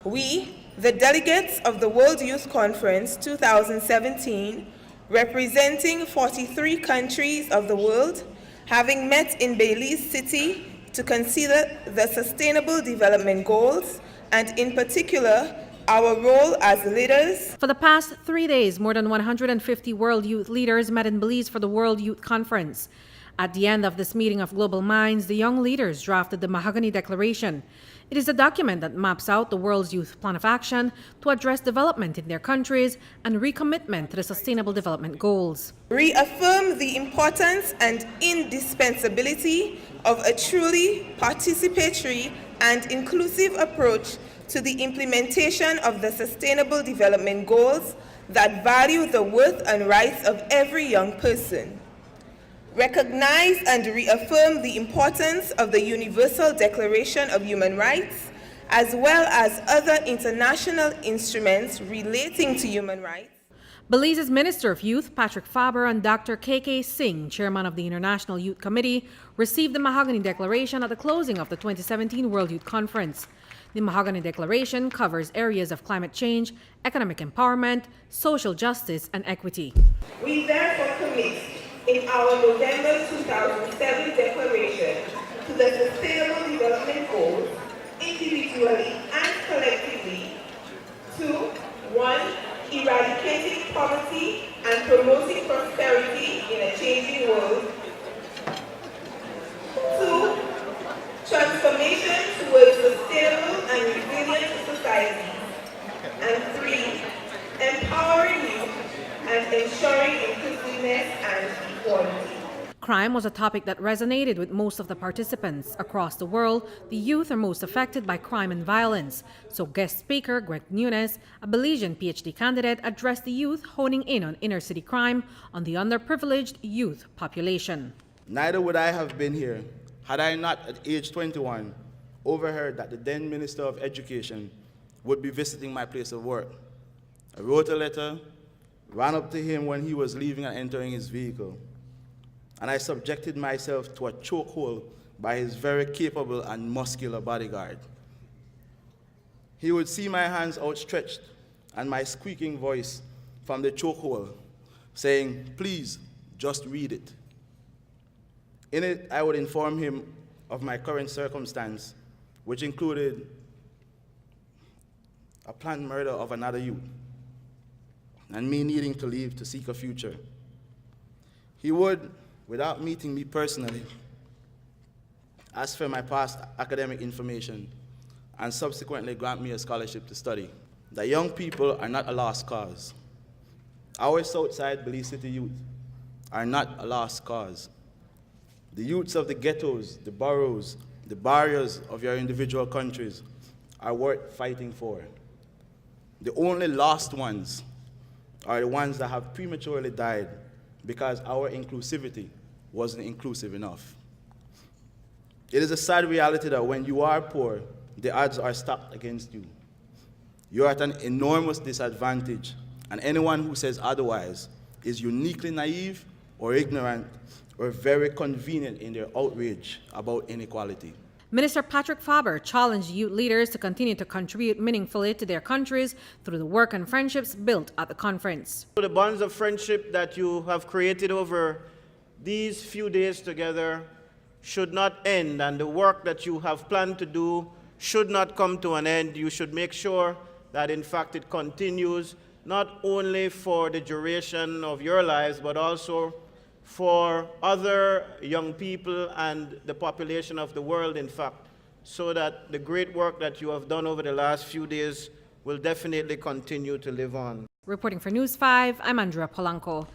We, the delegates of the World Youth Conference 2017, representing 43 countries of the world, having met in Belize City to consider the Sustainable Development Goals and, in particular, our role as leaders. For the past 3 days, more than 150 world youth leaders met in Belize for the World Youth Conference. At the end of this meeting of global minds, the young leaders drafted the Mahogany Declaration. It is a document that maps out the world's youth plan of action to address development in their countries and recommitment to the Sustainable Development Goals. Reaffirm the importance and indispensability of a truly participatory and inclusive approach to the implementation of the Sustainable Development Goals that value the worth and rights of every young person. Recognize and reaffirm the importance of the Universal Declaration of Human Rights, as well as other international instruments relating to human rights. Belize's Minister of Youth, Patrick Faber, and Dr. K.K. Singh, chairman of the International Youth Committee, received the Mahogany Declaration at the closing of the 2017 World Youth Conference. The Mahogany Declaration covers areas of climate change, economic empowerment, social justice, and equity. We therefore commit in our November 2007 declaration to the Sustainable Development Goals, individually and collectively, to 1. Eradicating poverty and promoting prosperity in a changing world. 2. Transformation towards sustainable and resilient societies. And 3. Empowering youth and ensuring inclusiveness and equality. Crime was a topic that resonated with most of the participants. Across the world, the youth are most affected by crime and violence. So guest speaker Greg Nunes, a Belizean PhD candidate, addressed the youth, honing in on inner city crime on the underprivileged youth population. Neither would I have been here had I not, at age 21, overheard that the then Minister of Education would be visiting my place of work. I wrote a letter, ran up to him when he was leaving and entering his vehicle, and I subjected myself to a chokehold by his very capable and muscular bodyguard. He would see my hands outstretched and my squeaking voice from the chokehold saying, "Please, just read it." In it, I would inform him of my current circumstance, which included a planned murder of another youth and me needing to leave to seek a future. He would, without meeting me personally, ask for my past academic information and subsequently grant me a scholarship to study. The young people are not a lost cause. Our Southside Belize City youth are not a lost cause. The youths of the ghettos, the boroughs, the barriers of your individual countries are worth fighting for. The only lost ones are the ones that have prematurely died because our inclusivity wasn't inclusive enough. It is a sad reality that when you are poor, the odds are stacked against you. You're at an enormous disadvantage, and anyone who says otherwise is uniquely naive or ignorant or very convenient in their outrage about inequality. Minister Patrick Faber challenged youth leaders to continue to contribute meaningfully to their countries through the work and friendships built at the conference. The bonds of friendship that you have created over these few days together should not end, and the work that you have planned to do should not come to an end. You should make sure that, in fact, it continues not only for the duration of your lives, but also for other young people and the population of the world, in fact, so that the great work that you have done over the last few days will definitely continue to live on. Reporting for News 5, I'm Andrea Polanco.